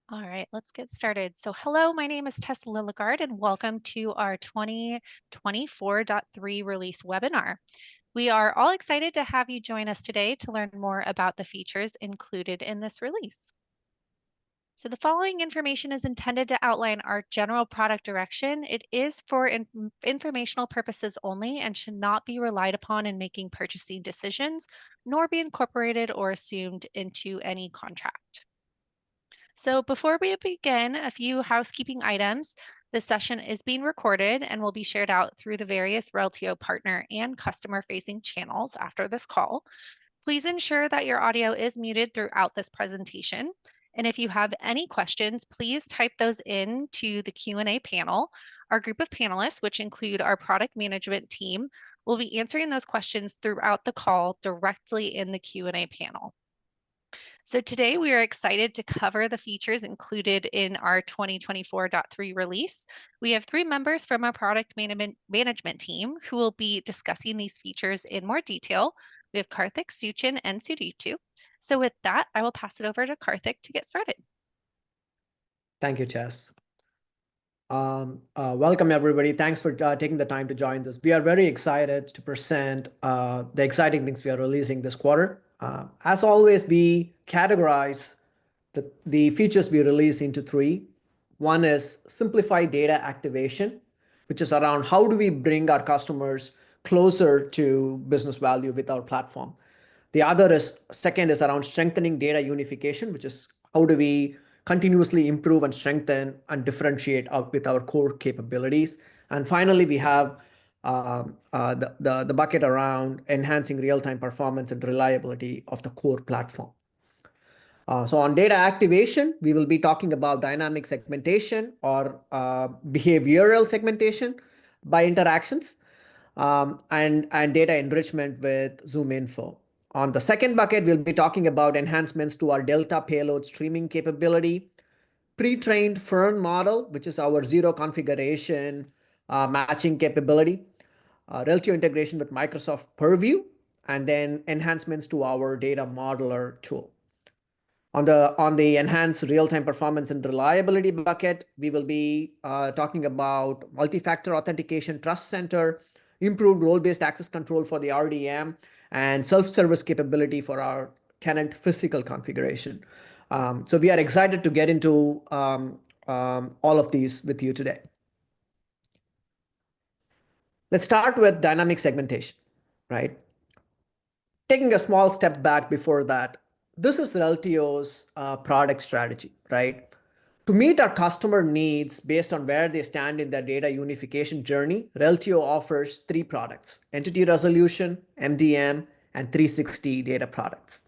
All right, let's get started. So hello, my name is Tess Lilligard and welcome to our 2024.3 release webinar. We are all excited to have you join us today to learn more about the features included in this release. So the following information is intended to outline our general product direction. It is for informational purposes only and should not be relied upon in making purchasing decisions, nor be incorporated or assumed into any contract. So before we begin, a few housekeeping items. This session is being recorded and will be shared out through the various Reltio partner and customer-facing channels after this call. Please ensure that your audio is muted throughout this presentation. And if you have any questions, please type those in to the Q&A panel. Our group of panelists, which include our product management team, will be answering those questions throughout the call directly in the Q&A panel. So today we are excited to cover the features included in our 2024.3 release. We have three members from our product management team who will be discussing these features in more detail. We have Karthik, Suchin, and Suditu. So with that, I will pass it over to Karthik to get started. Thank you, Tess. Welcome, everybody. Thanks for taking the time to join this. We are very excited to present the exciting things we are releasing this quarter. As always, we categorize the features we release into three. One is simplified data activation, which is around how do we bring our customers closer to business value with our platform. The other is second is around strengthening data unification, which is how do we continuously improve and strengthen and differentiate with our core capabilities. And finally, we have the bucket around enhancing real-time performance and reliability of the core platform. So on data activation, we will be talking about dynamic segmentation or behavioral segmentation by interactions and data enrichment with Zoom Info. On the second bucket, we'll be talking about enhancements to our Delta payload streaming capability, pre-trained Fern model, which is our zero configuration matching capability, Reltio integration with Microsoft Purview, and then enhancements to our data modeler tool. On the enhanced real-time performance and reliability bucket, we will be talking about multi-factor authentication trust center, improved role-based access control for the RDM, and self-service capability for our tenant physical configuration. So we are excited to get into all of these with you today. Let's start with dynamic segmentation, right? Taking a small step back before that, this is Reltio's product strategy, right? To meet our customer needs based on where they stand in their data unification journey, Reltio offers three products: entity resolution, MDM, and 360 data products.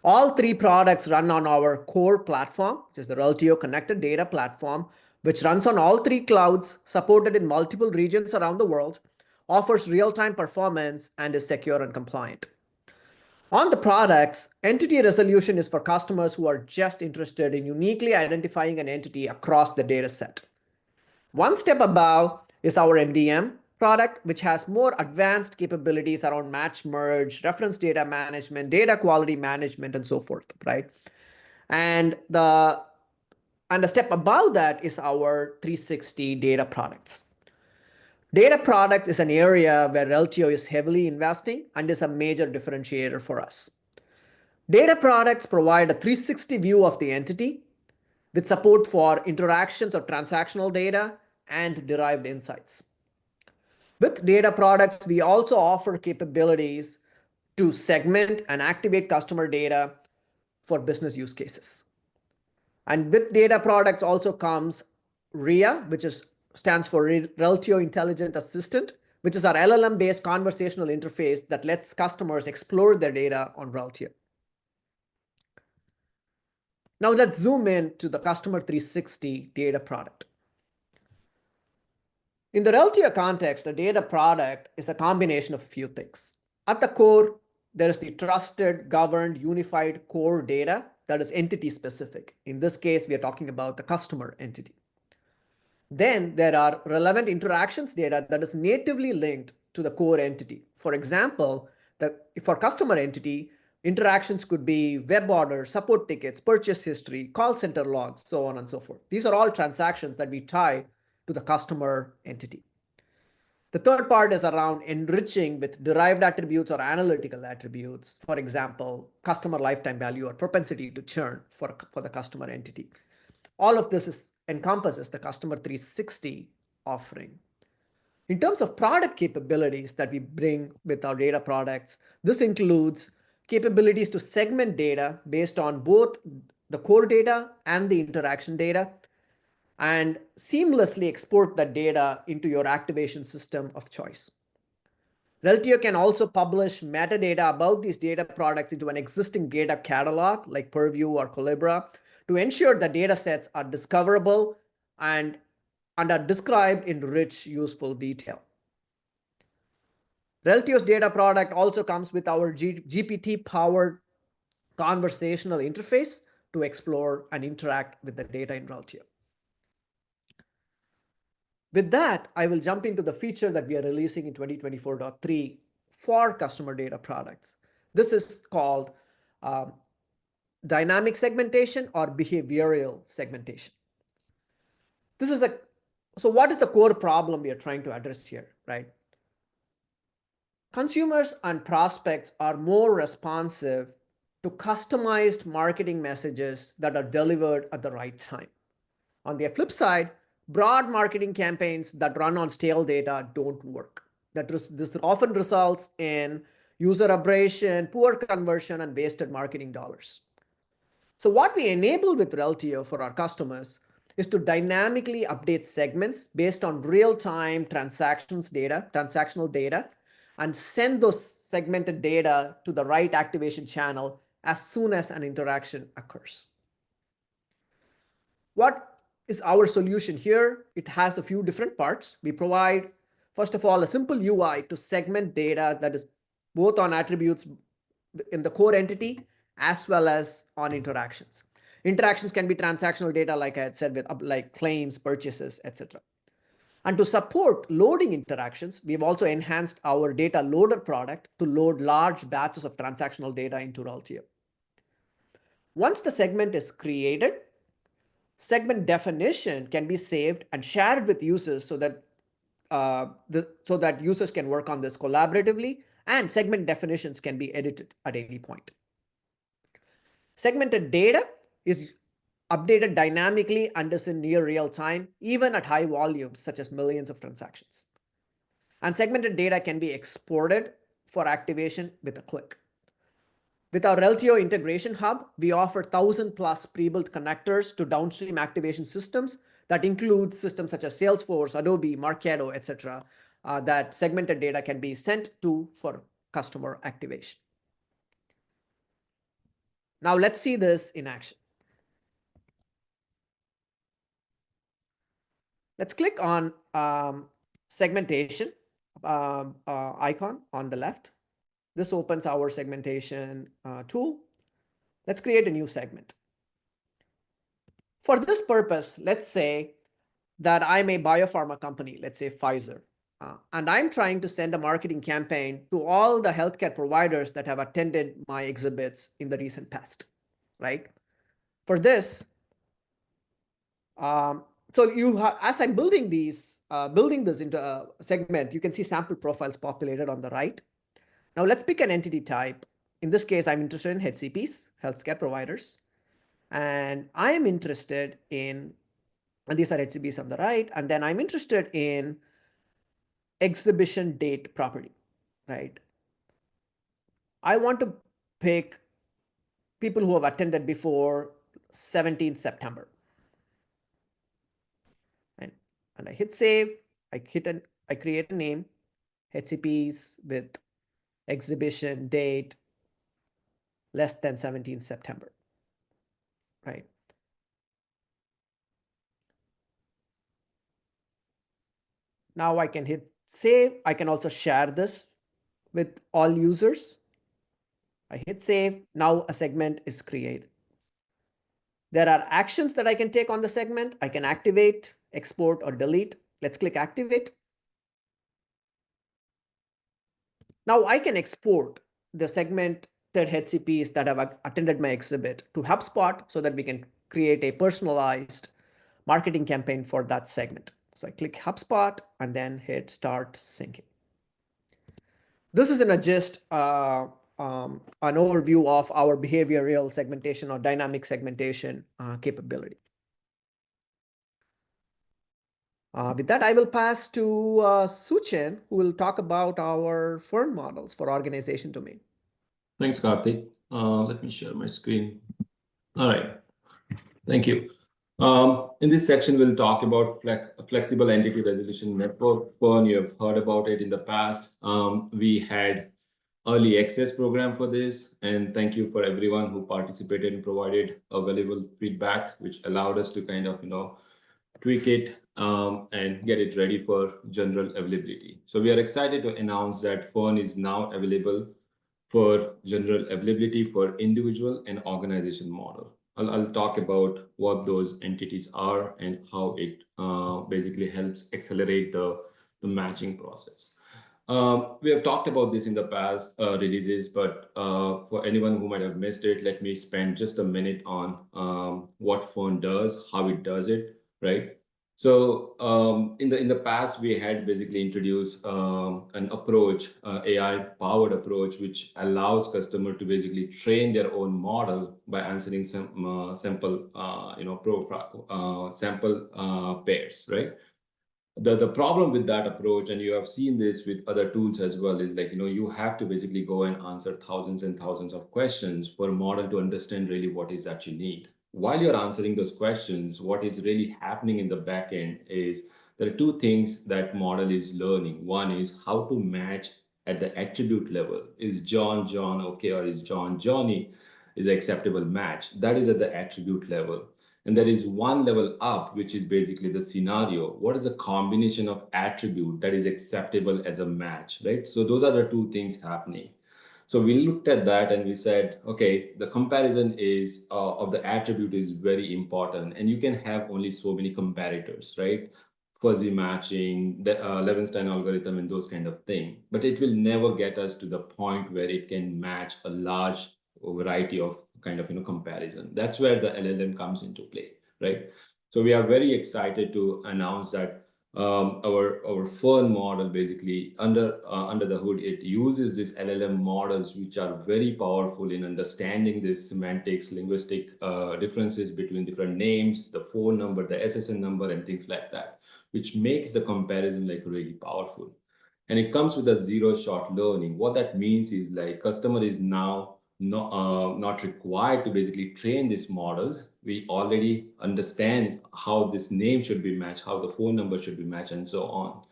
All three products run on our core platform, which is the Reltio Connected Data Platform, which runs on all three clouds, supported in multiple regions around the world, offers real-time performance, and is secure and compliant. On the products, entity resolution is for customers who are just interested in uniquely identifying an entity across the data set. One step above is our MDM product, which has more advanced capabilities around match merge, reference data management, data quality management, and so forth, right? And the step above that is our 360 data products. Data products is an area where Reltio is heavily investing and is a major differentiator for us. Data products provide a 360 view of the entity with support for interactions or transactional data and derived insights. With data products, we also offer capabilities to segment and activate customer data for business use cases. And with data products also comes RIA, which stands for Reltio Intelligent Assistant, which is our LLM-based conversational interface that lets customers explore their data on Reltio. Now let's zoom in to the Customer 360 data product. In the Reltio context, a data product is a combination of a few things. At the core, there is the trusted, governed, unified core data that is entity specific. In this case, we are talking about the customer entity. Then there are relevant interactions data that is natively linked to the core entity. For example, for customer entity, Interactions could be web orders, support tickets, purchase history, call center logs, so on and so forth. These are all transactions that we tie to the customer entity. The third part is around enriching with derived attributes or analytical attributes. For example, customer lifetime value or propensity to churn for the customer entity. All of this encompasses the customer 360 offering. In terms of product capabilities that we bring with our data products, this includes capabilities to segment data based on both the core data and the interaction data, and seamlessly export that data into your activation system of choice. Reltio can also publish metadata about these data products into an existing data catalog like Purview or Collibra to ensure that data sets are discoverable and are described in rich, useful detail. Reltio's data product also comes with our GPT-powered conversational interface to explore and interact with the data in Reltio. With that, I will jump into the feature that we are releasing in 2024.3 for customer data products. This is called dynamic segmentation or behavioral segmentation. So what is the core problem we are trying to address here, right? Consumers and prospects are more responsive to customized marketing messages that are delivered at the right time. On the flip side, broad marketing campaigns that run on stale data don't work. This often results in user abrasion, poor conversion, and wasted marketing dollars. So what we enable with Reltio for our customers is to dynamically update segments based on real-time transactional data, and send those segmented data to the right activation channel as soon as an interaction occurs. What is our solution here? It has a few different parts. We provide, first of all, a simple UI to segment data that is both on attributes in the core entity as well as on interactions. Interactions can be transactional data, like I had said, with like claims, purchases, etc. And to support loading interactions, we've also enhanced our data loader product to load large batches of transactional data into Reltio. Once the segment is created, segment definition can be saved and shared with users so that users can work on this collaboratively, and segment definitions can be edited at any point. Segmented data is updated dynamically and is in near real time, even at high volumes, such as millions of transactions. And segmented data can be exported for activation with a click. With our Reltio integration hub, we offer 1,000+ pre-built connectors to downstream activation systems that include systems such as Salesforce, Adobe, Marketo, etc., that segmented data can be sent to for customer activation. Now let's see this in action. Let's click on segmentation icon on the left. This opens our segmentation tool. Let's create a new segment. For this purpose, let's say that I'm a biopharma company, let's say Pfizer, and I'm trying to send a marketing campaign to all the healthcare providers that have attended my exhibits in the recent past, right? For this, as I'm building this into a segment, you can see sample profiles populated on the right. Now let's pick an entity type. In this case, I'm interested in HCPs, healthcare providers, and I am interested in, and these are HCPs on the right, and then I'm interested in exhibition date property, right? I want to pick people who have attended before 17th September. And I hit save, I create a name, HCPs with exhibition date less than 17th September, right? Now I can hit save. I can also share this with all users. I hit save. Now a segment is created. There are actions that I can take on the segment. I can activate, export, or delete. Let's click activate. Now I can export the segment HCPs that have attended my exhibit to HubSpot so that we can create a personalized marketing campaign for that segment. So I click HubSpot and then hit start syncing. This is in a just an overview of our behavioral segmentation or dynamic segmentation capability. With that, I will pass to Suchin, who will talk about our Fern models for organization domain. Thanks, Karthik. Let me share my screen. All right. Thank you. In this section, we'll talk about flexible entity resolution network. Fern, you have heard about it in the past. We had early access program for this, and thank you for everyone who participated and provided a valuable feedback, which allowed us to kind of tweak it and get it ready for general availability. So we are excited to announce that Fern is now available for general availability for individual and organization model. I'll talk about what those entities are and how it basically helps accelerate the matching process. We have talked about this in the past releases, but for anyone who might have missed it, let me spend just a minute on what Fern does, how it does it, right? So in the past, we had basically introduced an approach, AI-powered approach, which allows customer to basically train their own model by answering some sample, sample pairs, right? The problem with that approach, and you have seen this with other tools as well, is like, you have to basically go and answer thousands and thousands of questions for a model to understand really what is that you need. While you're answering those questions, what is really happening in the back end is there are two things that model is learning. One is how to match at the attribute level. Is John John okay, or is John Johnny is an acceptable match? That is at the attribute level. And there is one level up, which is basically the scenario. What is a combination of attribute that is acceptable as a match, right? So those are the two things happening. So we looked at that and we said, okay, the comparison is of the attribute is very important, and you can have only so many comparators, right? Fuzzy matching, the Levenstein algorithm, and those kind of thing. But it will never get us to the point where it can match a large variety of kind of comparison. That's where the LLM comes into play, right? So we are very excited to announce that our Fern model basically under the hood, it uses these LLM models, which are very powerful in understanding this semantics, linguistic differences between different names, the phone number, the SSN number, and things like that, which makes the comparison like really powerful. And it comes with a zero-shot learning. What that means is like customer is now not required to basically train these models. We already understand how this name should be matched, how the phone number should be matched, and so on.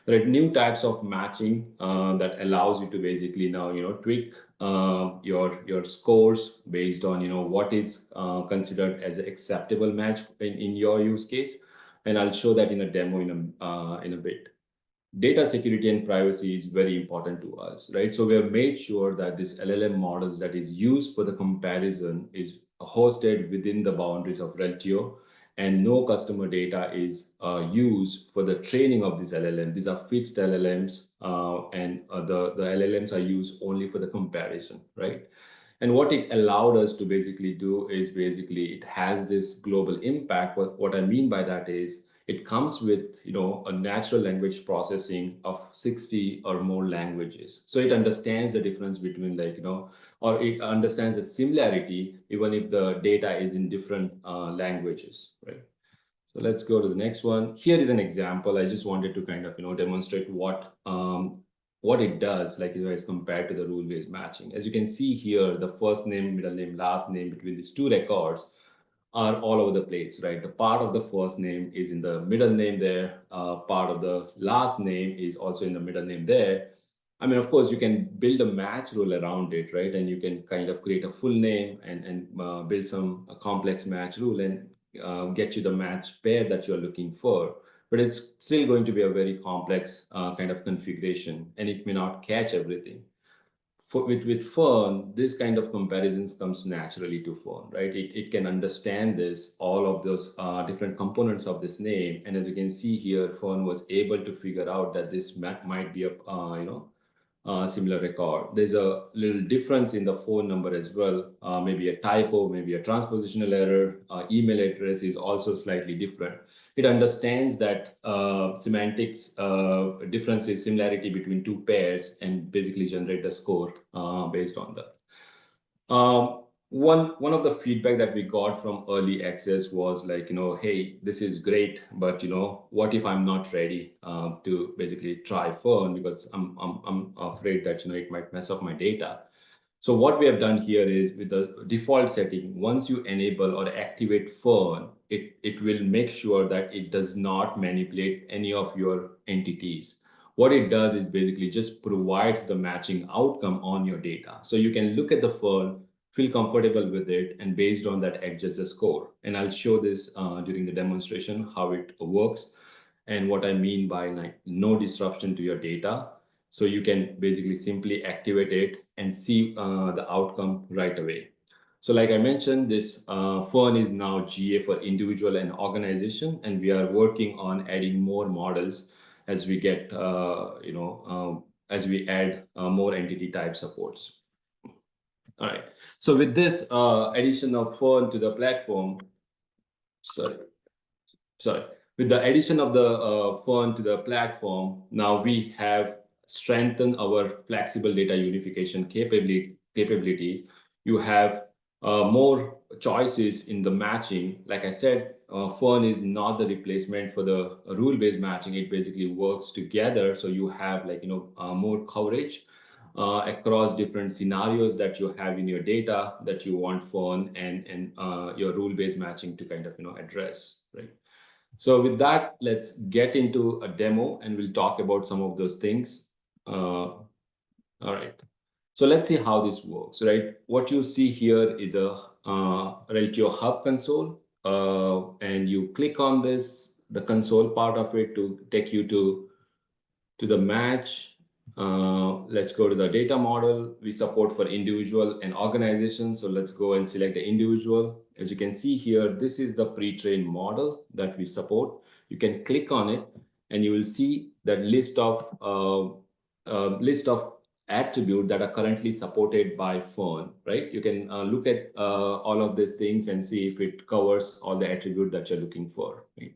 There are new types of matching that allows you to basically now tweak your scores based on what is considered as an acceptable match in your use case, and I'll show that in a demo in a bit. Data security and privacy is very important to us, right? So we have made sure that this LLM models that is used for the comparison is hosted within the boundaries of Reltio, and no customer data is used for the training of this LLM. These are fixed LLMs, and the LLMs are used only for the comparison, right? And what it allowed us to basically do is basically it has this global impact. What I mean by that is it comes with a natural language processing of 60 or more languages. So it understands the difference between or it understands the similarity even if the data is in different languages, right? So let's go to the next one. Here is an example. I just wanted to kind of demonstrate what it does, like as compared to the rule-based matching. As you can see here, the first name, middle name, last name between these two records are all over the place, right? The part of the first name is in the middle name there. Part of the last name is also in the middle name there. I mean, of course, you can build a match rule around it, right? And you can kind of create a full name and build some complex match rule and get you the match pair that you're looking for. But it's still going to be a very complex kind of configuration, and it may not catch everything. With Fern, this kind of comparisons comes naturally to Fern, right? It can understand this, all of those different components of this name. And as you can see here, Fern was able to figure out that this might be a, similar record. There's a little difference in the phone number as well, maybe a typo, maybe a transpositional error. Email address is also slightly different. It understands that semantics differences, similarity between two pairs, and basically generate the score based on that. One of the feedback that we got from early access was like, hey, this is great, but what if I'm not ready to basically try Fern, because I'm afraid that it might mess up my data. So what we have done here is, with the default setting, once you enable or activate Fern, it will make sure that it does not manipulate any of your entities. What it does is basically just provides the matching outcome on your data. So you can look at the Fern, feel comfortable with it, and based on that, adjust the score. And I'll show this during the demonstration, how it works and what I mean by like no disruption to your data. So you can basically simply activate it and see the outcome right away. So like I mentioned, this Fern is now GA for individual and organization, and we are working on adding more models as we get, as we add more entity type supports. All right. So with this addition of Fern to the platform, with the addition of the Fern to the platform, now we have strengthened our flexible data unification capabilities. You have more choices in the matching. Like I said, Fern is not the replacement for the rule-based matching. It basically works together. So you have more coverage across different scenarios that you have in your data that you want Fern and your rule-based matching to kind of address, right? So with that, let's get into a demo and we'll talk about some of those things. All right. So let's see how this works, right? What you see here is a Reltio Hub console, and you click on this, the console part of it, to take you to the match. Let's go to the data model. We support for individual and organization. So let's go and select the individual. As you can see here, this is the pre-trained model that we support. You can click on it and you will see that list of attributes that are currently supported by Fern, right? You can look at all of these things and see if it covers all the attributes that you're looking for, right?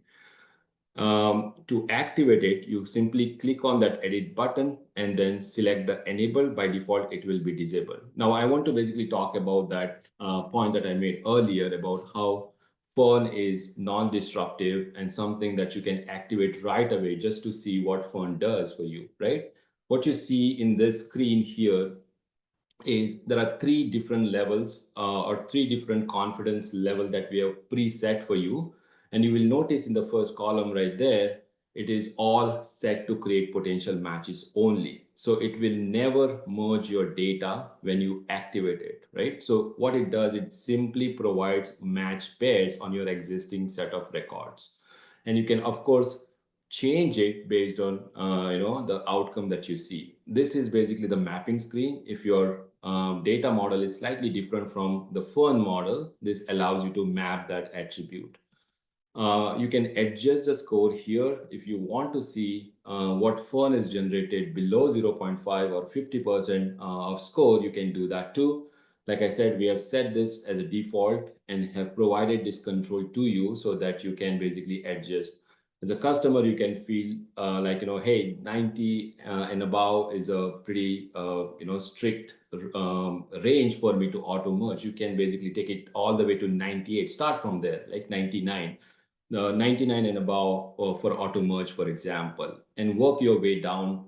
To activate it, you simply click on that edit button and then select the enable. By default, it will be disabled. Now, I want to basically talk about that point that I made earlier about how Fern is non-disruptive and something that you can activate right away just to see what Fern does for you, right? What you see in this screen here is there are three different levels or three different confidence level that we have preset for you. And you will notice in the first column right there, it is all set to create potential matches only. So it will never merge your data when you activate it, right? So what it does, it simply provides match pairs on your existing set of records. And you can, of course, change it based on the outcome that you see. This is basically the mapping screen. If your data model is slightly different from the Fern model, this allows you to map that attribute. You can adjust the score here. If you want to see what Fern is generated below 0.5 or 50% of score, you can do that too. Like I said, we have set this as a default and have provided this control to you so that you can basically adjust. As a customer, you can feel hey, 90 and above is a pretty strict range for me to auto merge. You can basically take it all the way to 98, start from there, like 99. 99 and above for auto merge, for example, and work your way down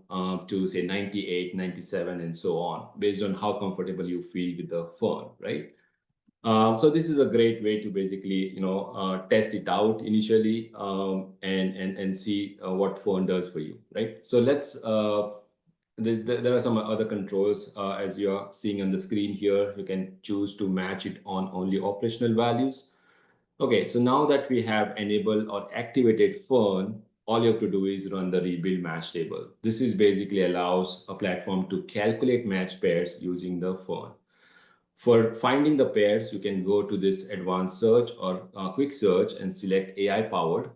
to say 98, 97, and so on, based on how comfortable you feel with the Fern, right? So this is a great way to basically, test it out initially and see what Fern does for you, right? So let's, there are some other controls as you're seeing on the screen here. You can choose to match it on only operational values. Okay, so now that we have enabled or activated Fern, all you have to do is run the rebuild match table. This is basically allows a platform to calculate match pairs using the Fern. For finding the pairs, you can go to this advanced search or quick search and select AI powered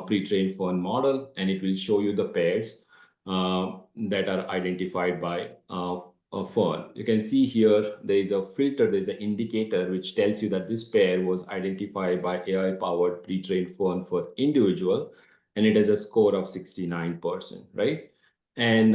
pre-trained Fern model, and it will show you the pairs. that are identified by a phone. You can see here there is a filter, there is an indicator which tells you that this pair was identified by AI-powered pre-trained phone for individual, and it has a score of 69%, right? And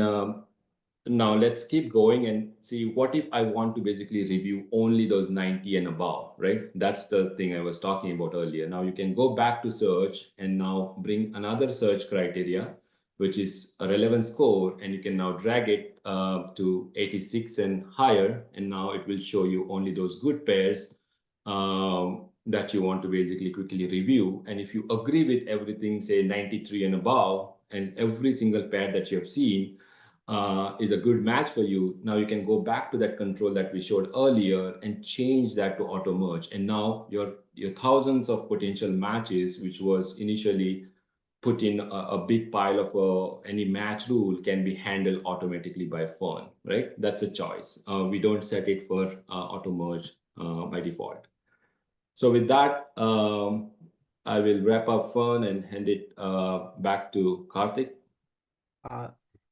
now let's keep going and see what if I want to basically review only those 90 and above, right? That's the thing I was talking about earlier. Now you can go back to search and now bring another search criteria, which is a relevant score, and you can now drag it to 86 and higher, and now it will show you only those good pairs that you want to basically quickly review. And if you agree with everything, say 93 and above, and every single pair that you have seen is a good match for you, now you can go back to that control that we showed earlier and change that to auto merge. And now your thousands of potential matches, which was initially put in a big pile of any match rule, can be handled automatically by phone, right? That's a choice. We don't set it for auto merge by default. So with that, I will wrap up phone and hand it back to Karthik.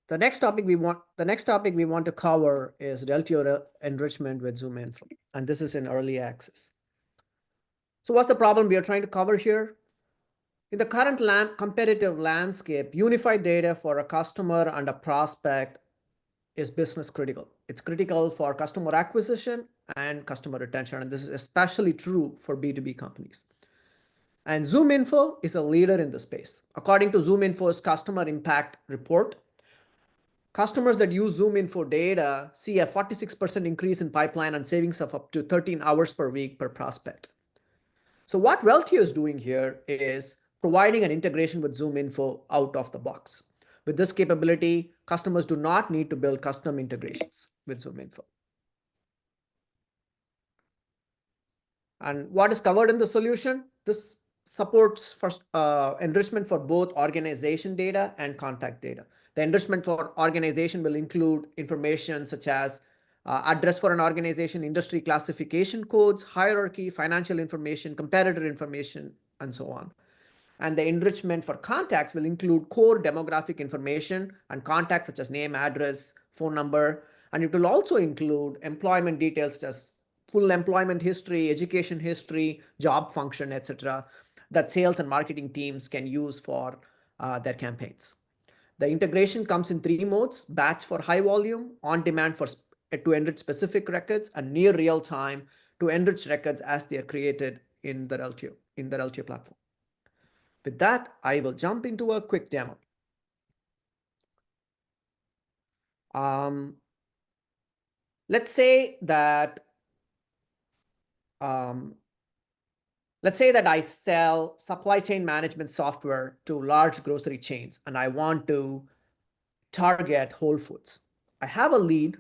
The next topic we want to cover is Reltio enrichment with Zoom Info, and this is in early access. So what's the problem we are trying to cover here? In the current competitive landscape, unified data for a customer and a prospect is business critical. It's critical for customer acquisition and customer retention, and this is especially true for B2B companies. And Zoom Info is a leader in the space. According to Zoom Info's customer impact report, customers that use Zoom Info data see a 46% increase in pipeline and savings of up to 13 hours per week per prospect. So what Reltio is doing here is providing an integration with Zoom Info out of the box. With this capability, customers do not need to build custom integrations with Zoom Info. And what is covered in the solution? This supports enrichment for both organization data and contact data. The enrichment for organization will include information such as address for an organization, industry classification codes, hierarchy, financial information, competitor information, and so on. And the enrichment for contacts will include core demographic information and contacts such as name, address, phone number, and it will also include employment details such as full employment history, education history, job function, etc., that sales and marketing teams can use for their campaigns. The integration comes in 3 modes: batch for high volume, on demand to enrich specific records, and near real time to enrich records as they are created in the Reltio platform. With that, I will jump into a quick demo. Let's say that I sell supply chain management software to large grocery chains, and I want to target Whole Foods. I have a lead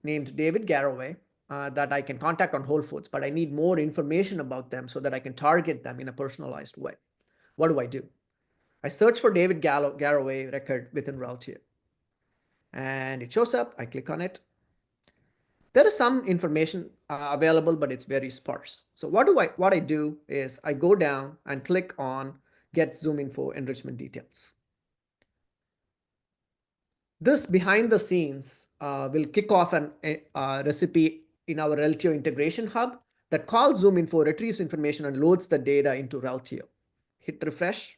named David Garraway that I can contact on Whole Foods, but I need more information about them so that I can target them in a personalized way. What do? I search for David Garraway record within Reltio, and it shows up. I click on it. There is some information available, but it's very sparse. So what I do is I go down and click on Get Zoom Info Enrichment Details. This behind the scenes will kick off a recipe in our Reltio integration hub that calls Zoom Info, retrieves information, and loads the data into Reltio. Hit refresh,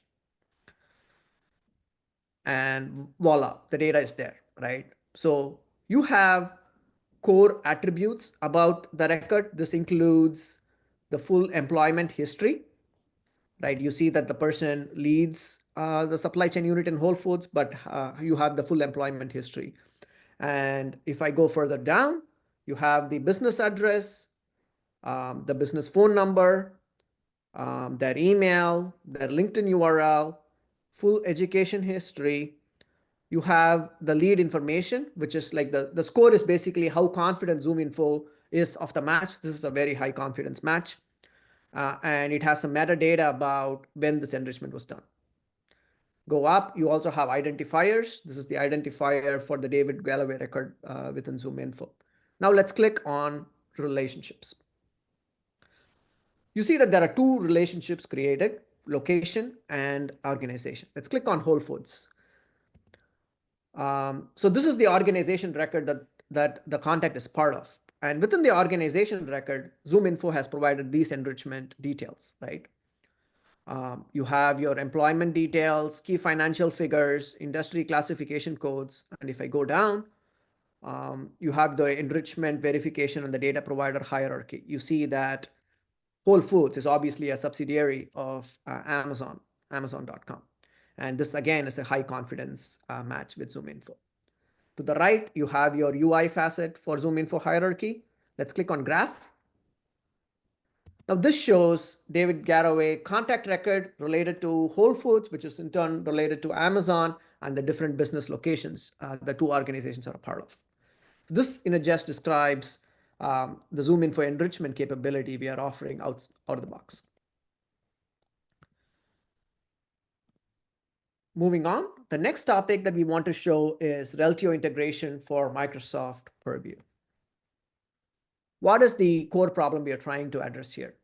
and voila, the data is there, right? So you have core attributes about the record. This includes the full employment history, right? You see that the person leads the supply chain unit in Whole Foods, but you have the full employment history. And if I go further down, you have the business address, the business phone number, their email, their LinkedIn URL, full education history. You have the lead information, which is like the score is basically how confident Zoom Info is of the match. This is a very high confidence match. And it has some metadata about when this enrichment was done. Go up, you also have identifiers. This is the identifier for the David Galloway record within Zoom Info. Now let's click on relationships. You see that there are 2 relationships created: location and organization. Let's click on Whole Foods. So this is the organization record that the contact is part of. And within the organization record, ZoomInfo has provided these enrichment details, right? You have your employment details, key financial figures, industry classification codes. And if I go down, you have the enrichment verification and the data provider hierarchy. You see that Whole Foods is obviously a subsidiary of Amazon.com. And this again is a high confidence match with ZoomInfo. To the right, you have your UI facet for ZoomInfo hierarchy. Let's click on graph. Now this shows David Garraway contact record related to Whole Foods, which is in turn related to Amazon and the different business locations the two organizations are a part of. This in a just describes the ZoomInfo enrichment capability we are offering out of the box. Moving on, the next topic that we want to show is Reltio integration for Microsoft Purview. What is the core problem we are trying to address here?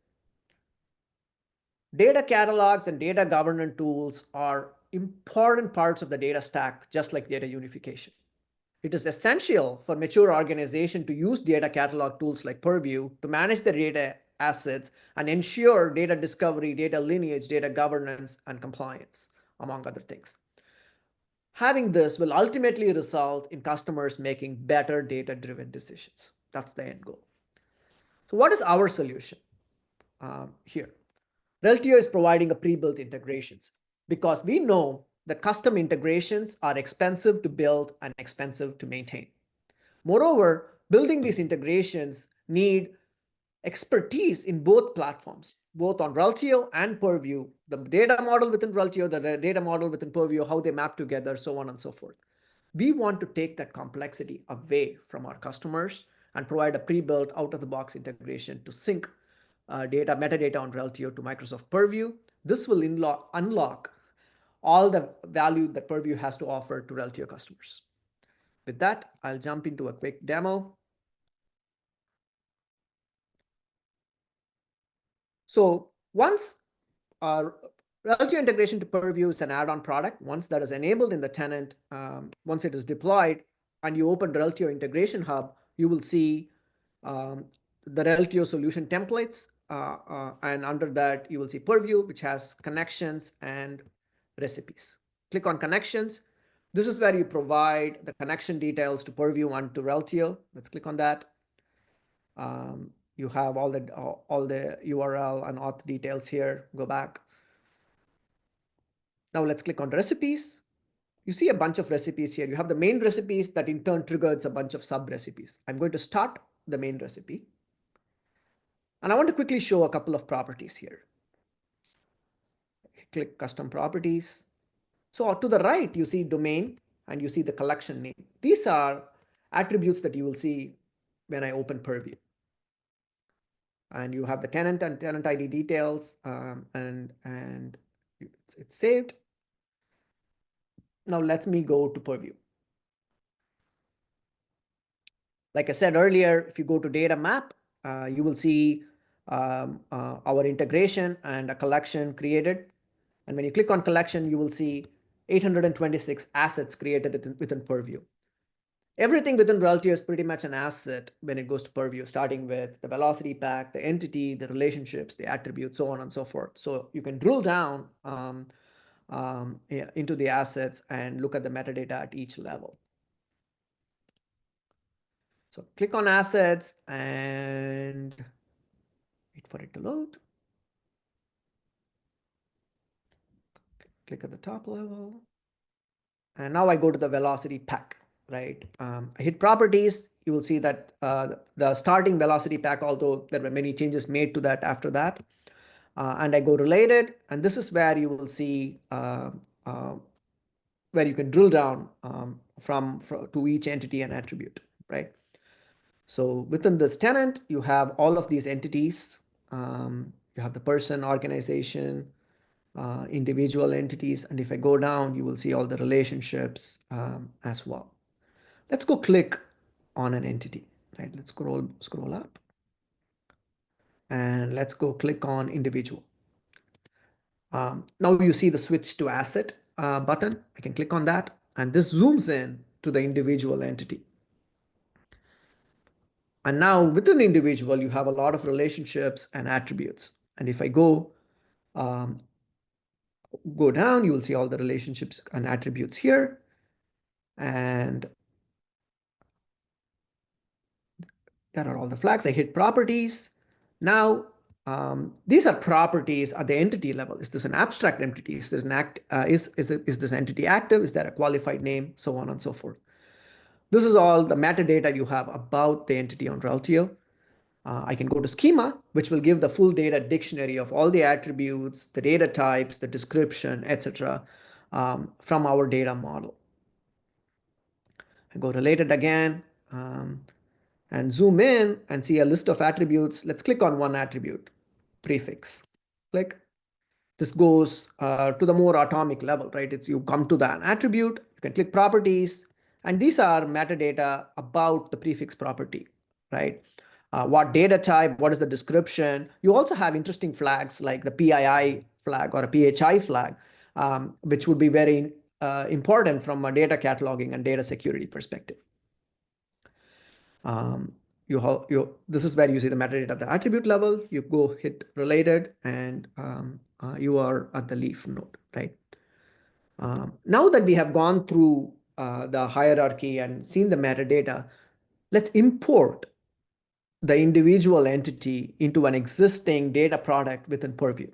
Data catalogs and data governance tools are important parts of the data stack, just like data unification. It is essential for mature organizations to use data catalog tools like Purview to manage their data assets and ensure data discovery, data lineage, data governance, and compliance, among other things. Having this will ultimately result in customers making better data-driven decisions. That's the end goal. So what is our solution here? Reltio is providing a pre-built integrations because we know that custom integrations are expensive to build and expensive to maintain. Moreover, building these integrations need expertise in both platforms, both on Reltio and Purview, the data model within Reltio, the data model within Purview, how they map together, so on and so forth. We want to take that complexity away from our customers and provide a pre-built out-of-the-box integration to sync data, metadata on Reltio to Microsoft Purview. This will unlock all the value that Purview has to offer to Reltio customers. With that, I'll jump into a quick demo. So once Reltio integration to Purview is an add-on product, once that is enabled in the tenant, once it is deployed and you open Reltio Integration Hub, you will see the Reltio solution templates. And under that, you will see Purview, which has connections and recipes. Click on connections. This is where you provide the connection details to Purview and to Reltio. Let's click on that. You have all the URL and auth details here. Go back. Now let's click on recipes. You see a bunch of recipes here. You have the main recipes that in turn triggers a bunch of sub recipes. I'm going to start the main recipe. And I want to quickly show a couple of properties here. Click custom properties. So to the right, you see domain and you see the collection name. These are attributes that you will see when I open Purview. And you have the tenant and tenant ID details, and it's saved. Now let me go to Purview. Like I said earlier, if you go to data map, you will see our integration and a collection created. And when you click on collection, you will see 826 assets created within Purview. Everything within Reltio is pretty much an asset when it goes to Purview, starting with the velocity pack, the entity, the relationships, the attributes, so on and so forth. So you can drill down into the assets and look at the metadata at each level. So click on assets and wait for it to load. Click at the top level. And now I go to the velocity pack, right? I hit properties. You will see that the starting velocity pack, although there were many changes made to that after that. And I go related, and this is where you will see where you can drill down from to each entity and attribute, right? So within this tenant, you have all of these entities. You have the person, organization, individual entities. And if I go down, you will see all the relationships as well. Let's go click on an entity, right? Let's scroll up. And let's go click on individual. Now you see the switch to asset button. I can click on that. and this zooms in to the individual entity. And now within individual, you have a lot of relationships and attributes. And if I um, go down, you will see all the relationships and attributes here. And there are all the flags. I hit properties. Now, these are properties at the entity level. Is this an abstract entity? Is this an is this entity active? Is there a qualified name? So on and so forth. This is all the metadata you have about the entity on Reltio. I can go to schema, which will give the full data dictionary of all the attributes, the data types, the description, etc. From our data model. I go related again and zoom in and see a list of attributes. Let's click on one attribute, prefix. Click. This goes to the more atomic level, right? It's you come to the attribute, you can click properties, and these are metadata about the prefix property, right? What data type, what is the description. You also have interesting flags like the PII flag or a PHI flag, which would be very important from a data cataloging and data security perspective. This is where you see the metadata at the attribute level. You go hit related and you are at the leaf node, right? Now that we have gone through the hierarchy and seen the metadata, let's import the individual entity into an existing data product within Purview.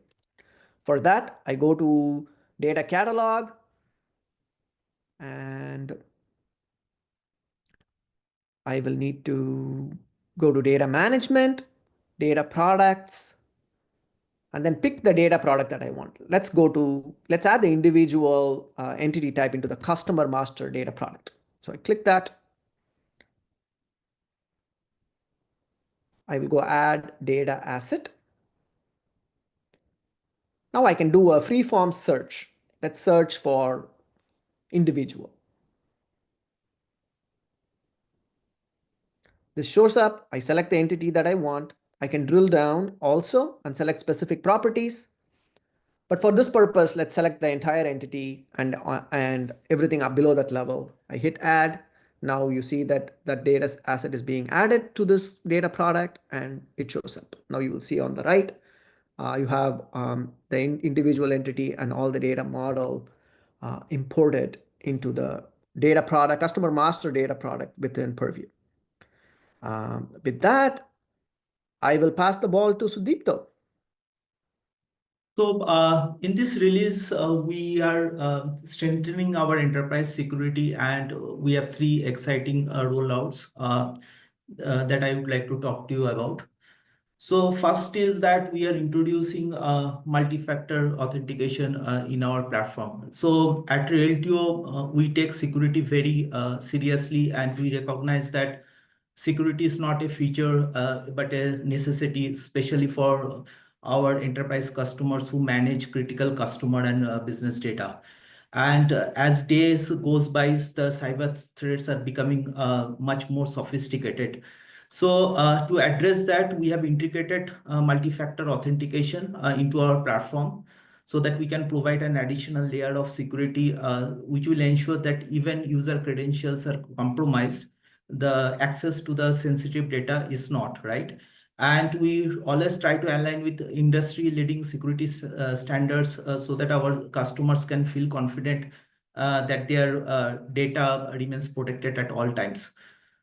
For that, I go to data catalog and I will need to go to data management, data products, and then pick the data product that I want. Let's add the individual entity type into the customer master data product. So I click that. I will go add data asset. Now I can do a free-form search. Let's search for individual. This shows up. I select the entity that I want. I can drill down also and select specific properties. But for this purpose, let's select the entire entity and everything up below that level. I hit add. Now you see that that data asset is being added to this data product and it shows up. Now you will see on the right, you have the individual entity and all the data model imported into the data product, customer master data product within Purview. With that, I will pass the ball to Sudipto. So in this release, we are strengthening our enterprise security, and we have three exciting rollouts that I would like to talk to you about. So first is that we are introducing multi-factor authentication in our platform. So at Reltio, we take security very seriously, and we recognize that security is not a feature, but a necessity, especially for our enterprise customers who manage critical customer and business data. And as days goes by, the cyber threats are becoming much more sophisticated. So to address that, we have integrated multi-factor authentication into our platform so that we can provide an additional layer of security, which will ensure that even user credentials are compromised, the access to the sensitive data is not, right? And we always try to align with industry leading security standards so that our customers can feel confident that their data remains protected at all times.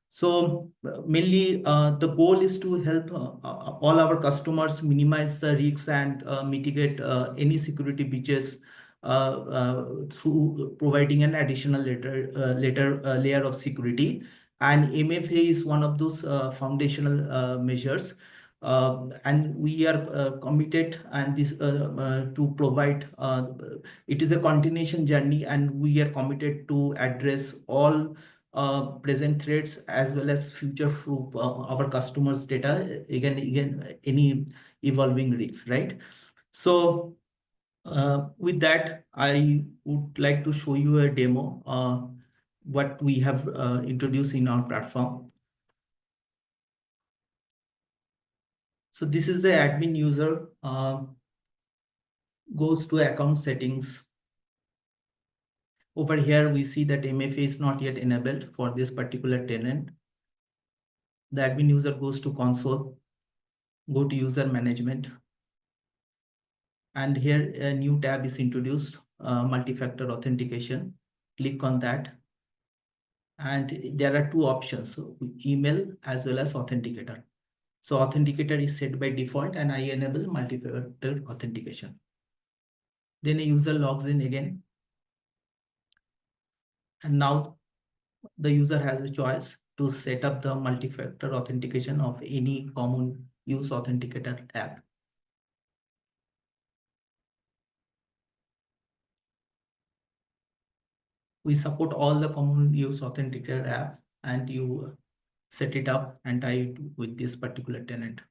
So mainly the goal is to help all our customers minimize the risks and mitigate any security breaches through providing an additional layer of security. And MFA is one of those foundational measures. And we are committed and this to provide it is a continuation journey, and we are committed to address all present threats as well as future proof our customers data, again any evolving risks, right? So with that, I would like to show you a demo what we have introduced in our platform. So this is the admin user, goes to account settings. Over here, we see that MFA is not yet enabled for this particular tenant. The admin user goes to console, go to user management. And here a new tab is introduced, multi-factor authentication. Click on that. And there are two options, so email as well as authenticator. So authenticator is set by default and I enable multi-factor authentication. Then a user logs in again. And now the user has a choice to set up the multi-factor authentication of any common use authenticator app. We support all the common use authenticator app, and you set it up and tie it with this particular tenant.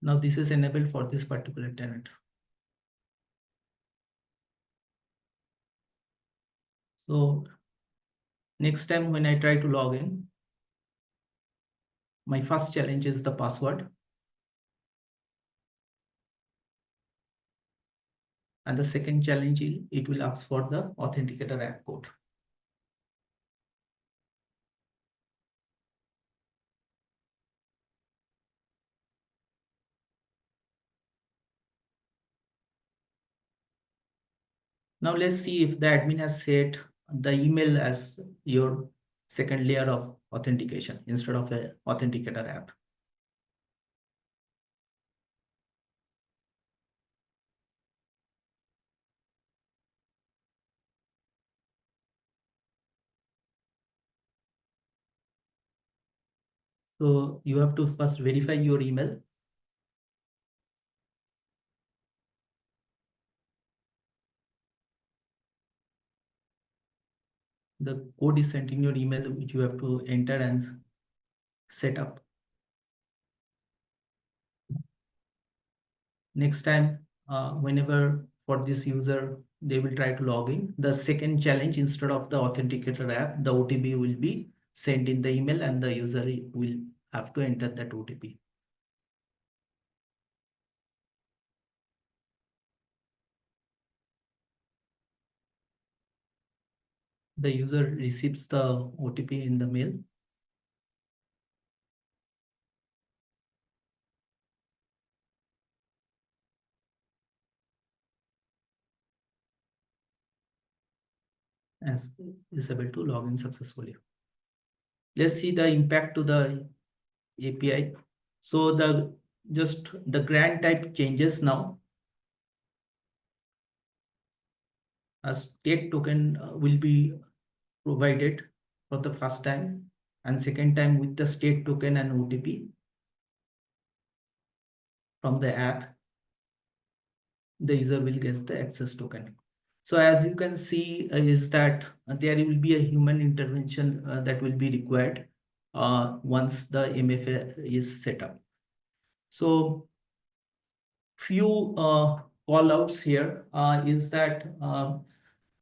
Now this is enabled for this particular tenant. So next time when I try to log in, my first challenge is the password. And the second challenge, it will ask for the authenticator app code. Now let's see if the admin has set the email as your second layer of authentication instead of a authenticator app. So you have to first verify your email. The code is sent in your email, which you have to enter and set up. Next time, whenever for this user, they will try to log in. The second challenge, instead of the authenticator app, the OTP will be sent in the email and the user will have to enter that OTP. The user receives the OTP in the mail. And is able to log in successfully. Let's see the impact to the API. So the grant type changes now. A state token will be provided for the first time, and second time with the state token and OTP from the app, the user will get the access token. So as you can see is that there will be a human intervention that will be required once the MFA is set up. So few call outs here is that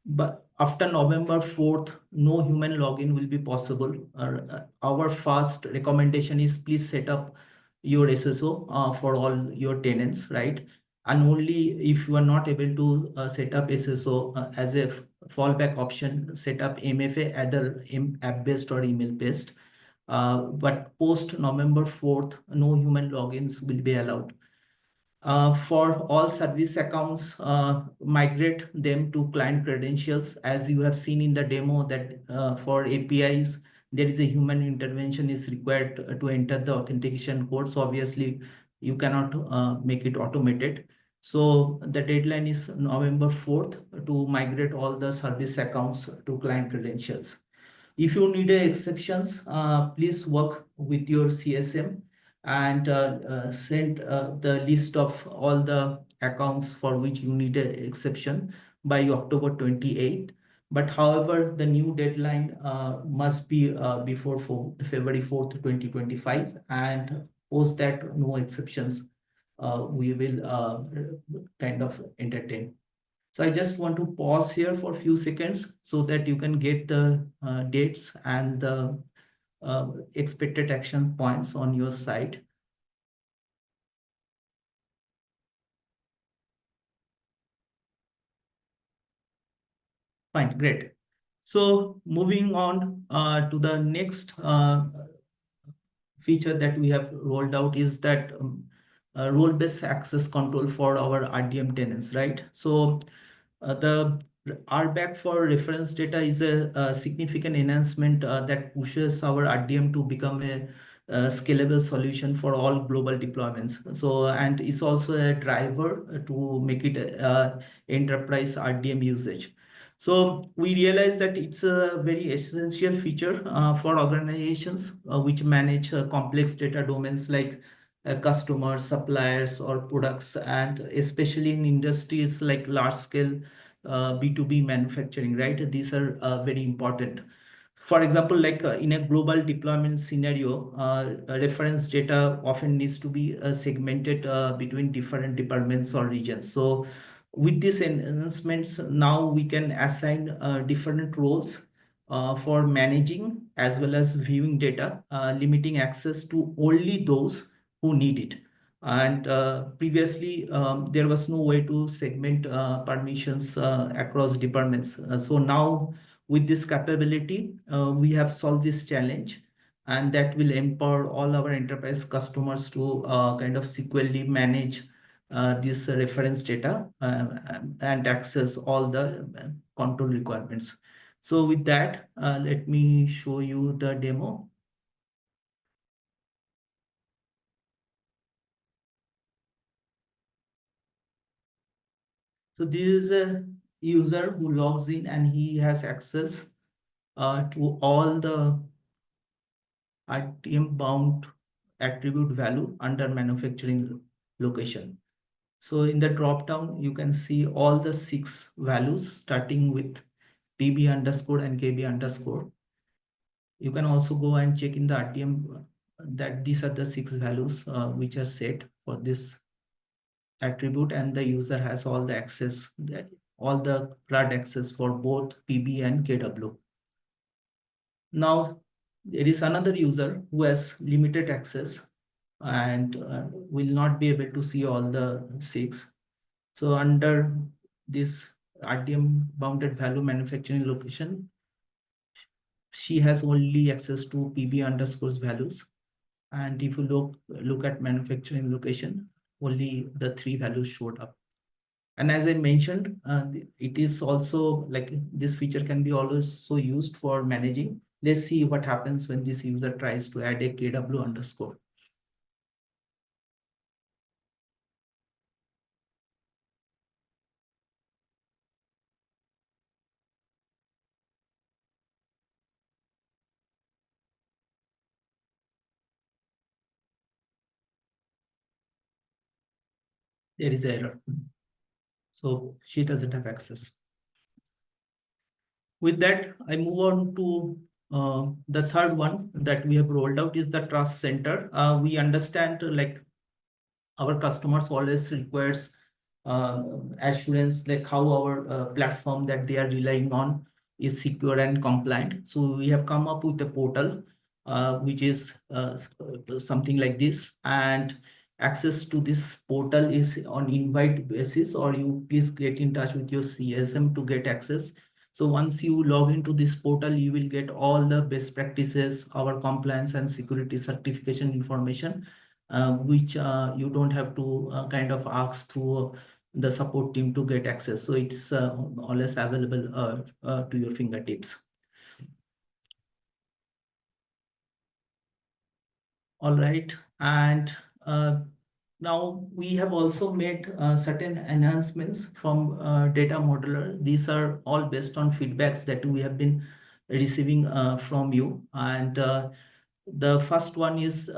but after November 4th, no human login will be possible. Our first recommendation is please set up your SSO for all your tenants, right? And only if you are not able to set up SSO as a fallback option, set up MFA, either app-based or email-based. But post November 4th, no human logins will be allowed. For all service accounts, migrate them to client credentials. As you have seen in the demo that for APIs, there is a human intervention is required to enter the authentication code. So obviously you cannot make it automated. So the deadline is November 4th to migrate all the service accounts to client credentials. If you need exceptions, please work with your CSM and send the list of all the accounts for which you need an exception by October 28th. But however, the new deadline must be before February 4th, 2025, and post that no exceptions we will kind of entertain. So I just want to pause here for a few seconds so that you can get the dates and the expected action points on your side. Fine, great. So moving on to the next feature that we have rolled out is that role-based access control for our RDM tenants, right? So the RBAC for reference data is a significant enhancement that pushes our RDM to become a scalable solution for all global deployments. So, and it's also a driver to make it enterprise RDM usage. So we realize that it's a very essential feature for organizations which manage complex data domains like customers, suppliers, or products, and especially in industries like large scale B2B manufacturing, right? These are very important. For example, like in a global deployment scenario, reference data often needs to be segmented between different departments or regions. So with these enhancements, now we can assign different roles for managing as well as viewing data, limiting access to only those who need it. And previously, there was no way to segment permissions across departments. So now with this capability, we have solved this challenge, and that will empower all our enterprise customers to kind of securely manage this reference data and access all the control requirements. So with that, let me show you the demo. So this is a user who logs in and he has access to all the RTM bound attribute value under manufacturing location. So in the drop down, you can see all the 6 values starting with PB underscore and KB underscore. You can also go and check in the RTM that these are the 6 values which are set for this attribute, and the user has all the access, all the CRUD access for both PB and KW. Now, there is another user who has limited access and will not be able to see all the 6. So under this RTM bounded value manufacturing location, she has only access to PB underscores values. And if you look at manufacturing location, only the 3 values showed up. And as I mentioned, it is also like this feature can be also used for managing. Let's see what happens when this user tries to add a KW underscore. There is error. So she doesn't have access. With that, I move on to the third one that we have rolled out is the trust center. We understand like our customers always requires assurance like how our platform that they are relying on is secure and compliant. So we have come up with a portal which is something like this, and access to this portal is on invite basis, or you please get in touch with your CSM to get access. So once you log into this portal, you will get all the best practices, our compliance and security certification information, which you don't have to kind of ask through the support team to get access. So it's always available to your fingertips. All right. And now we have also made certain enhancements from data modeler. These are all based on feedbacks that we have been receiving from you. And the first one is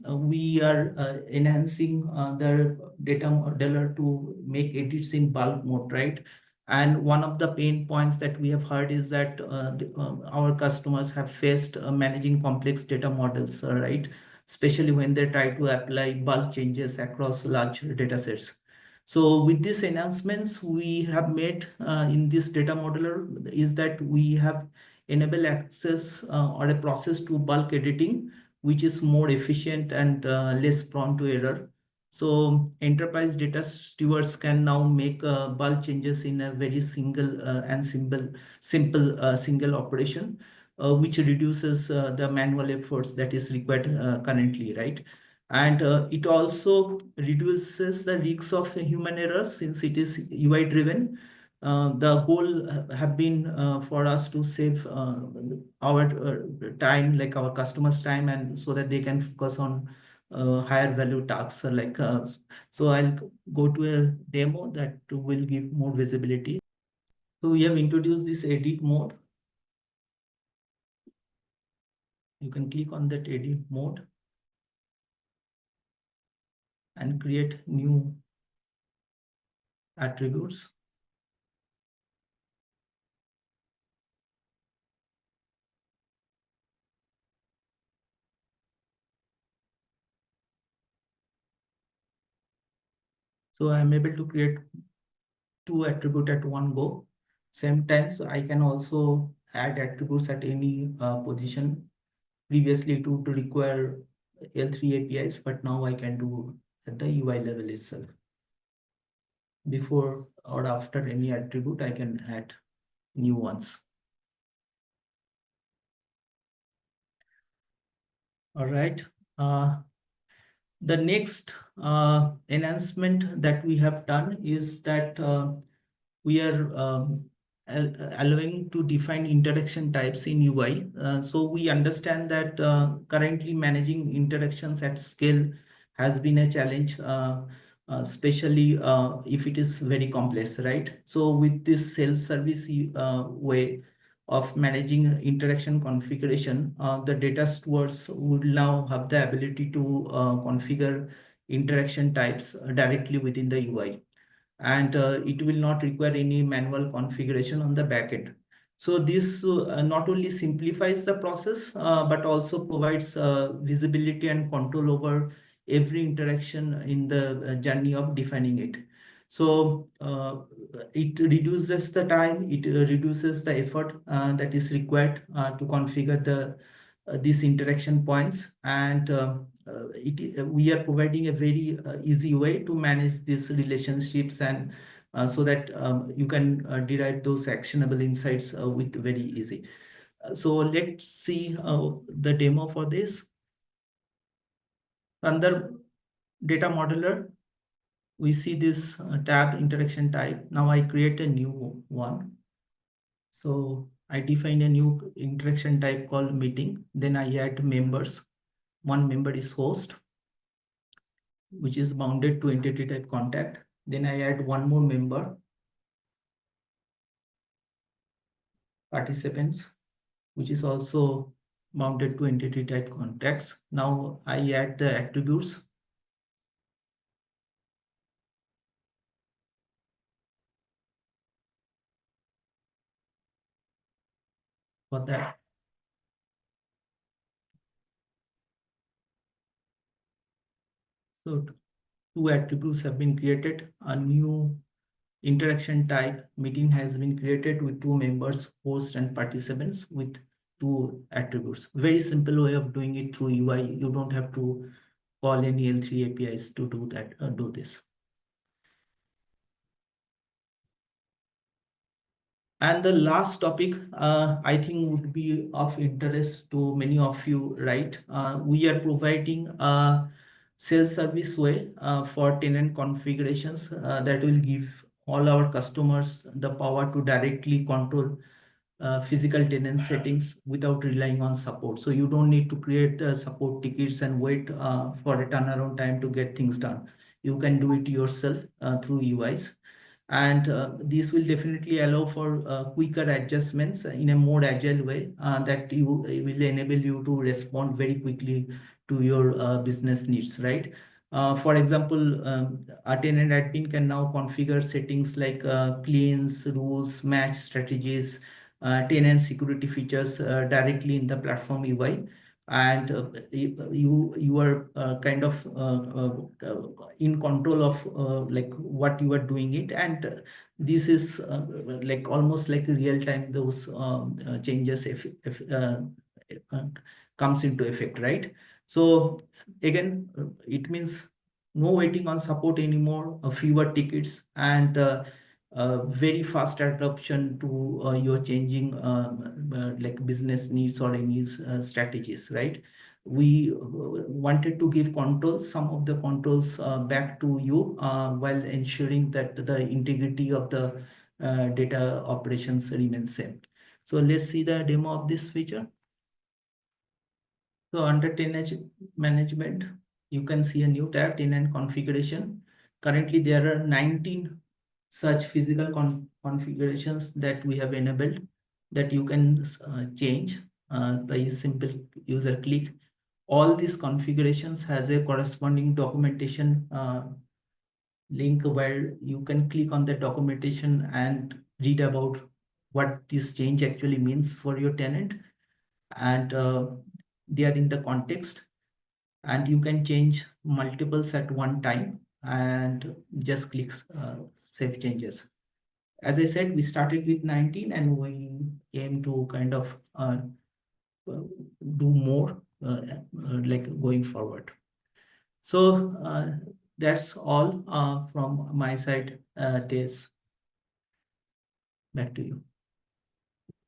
we are enhancing the data modeler to make edits in bulk mode, right? And one of the pain points that we have heard is that our customers have faced managing complex data models, right? Especially when they try to apply bulk changes across large data sets. So with these enhancements we have made in this data modeler is that we have enable access or a process to bulk editing, which is more efficient and less prone to error. So enterprise data stewards can now make bulk changes in a very single and simple single operation, which reduces the manual efforts that is required currently, right? And it also reduces the risks of human errors since it is UI driven. The goal have been for us to save our time, like our customers' time, and so that they can focus on higher value tasks. So I'll go to a demo that will give more visibility. So we have introduced this edit mode. You can click on that edit mode and create new attributes. So I'm able to create 2 attributes at one go. Same time, so I can also add attributes at any position. Previously, it would require L3 APIs, but now I can do at the UI level itself. Before or after any attribute, I can add new ones. All right. The next enhancement that we have done is that we are allowing to define interaction types in UI. So we understand that currently managing interactions at scale has been a challenge, especially if it is very complex, right? So with this self-service way of managing interaction configuration, the data stewards would now have the ability to configure interaction types directly within the UI, and it will not require any manual configuration on the backend. So this not only simplifies the process, but also provides visibility and control over every interaction in the journey of defining it. So it reduces the time, it reduces the effort that is required to configure these interaction points, and we are providing a very easy way to manage these relationships, and so that you can derive those actionable insights with very easy. So let's see the demo for this. Under data modeler, we see this tab interaction type. Now I create a new one. So I define a new interaction type called meeting. Then I add members. One member is host, which is bounded to entity type contact. Then I add one more member, participants, which is also bounded to entity type contacts. Now I add the attributes. For that, so 2 attributes have been created. A new interaction type meeting has been created with 2 members, host and participants, with 2 attributes. Very simple way of doing it through UI. You don't have to call any L3 APIs to do that, do this. And the last topic, I think would be of interest to many of you, right? We are providing a self-service way for tenant configurations that will give all our customers the power to directly control physical tenant settings without relying on support. So you don't need to create support tickets and wait for a turnaround time to get things done. You can do it yourself through UIs. And this will definitely allow for quicker adjustments in a more agile way that you will enable you to respond very quickly to your business needs, right? For example, a tenant admin can now configure settings like cleans, rules, match strategies, tenant security features directly in the platform UI. and you are kind of in control of like what you are doing it, and this is like almost like real time those changes if uh, comes into effect, right? So again, it means no waiting on support anymore, fewer tickets, and very fast adoption to your changing like business needs or any strategies, right? We wanted to give controls, some of the controls back to you while ensuring that the integrity of the data operations remains same. So let's see the demo of this feature. So under tenant management, you can see a new tab, tenant configuration. Currently, there are 19 such physical configurations that we have enabled that you can change by a simple user click. All these configurations has a corresponding documentation link where you can click on the documentation and read about what this change actually means for your tenant, and they are in the context, and you can change multiples at one time and just click save changes. As I said, we started with 19 and we aim to kind of do more like going forward. So that's all from my side, Des. Back to you.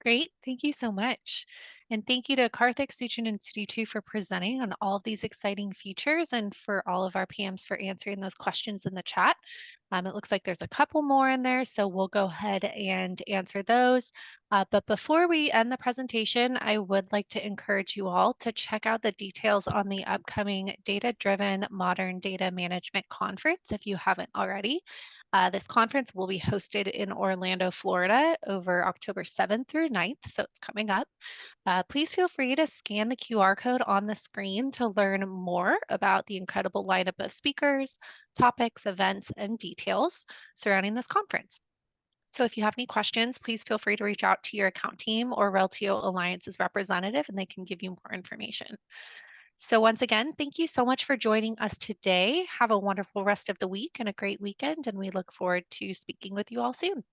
Great. Thank you so much. And thank you to Karthik, Suchin, and Sudhitu for presenting on all of these exciting features and for all of our PMs for answering those questions in the chat. It looks like there's a couple more in there, so we'll go ahead and answer those. But before we end the presentation, I would like to encourage you all to check out the details on the upcoming Data-Driven Modern Data Management Conference if you haven't already. This conference will be hosted in Orlando, Florida over October 7th through 9th, so it's coming up. Please feel free to scan the QR code on the screen to learn more about the incredible lineup of speakers, topics, events, and details surrounding this conference. So if you have any questions, please feel free to reach out to your account team or Reltio Alliance's representative, and they can give you more information. So once again, thank you so much for joining us today. Have a wonderful rest of the week and a great weekend, and we look forward to speaking with you all soon.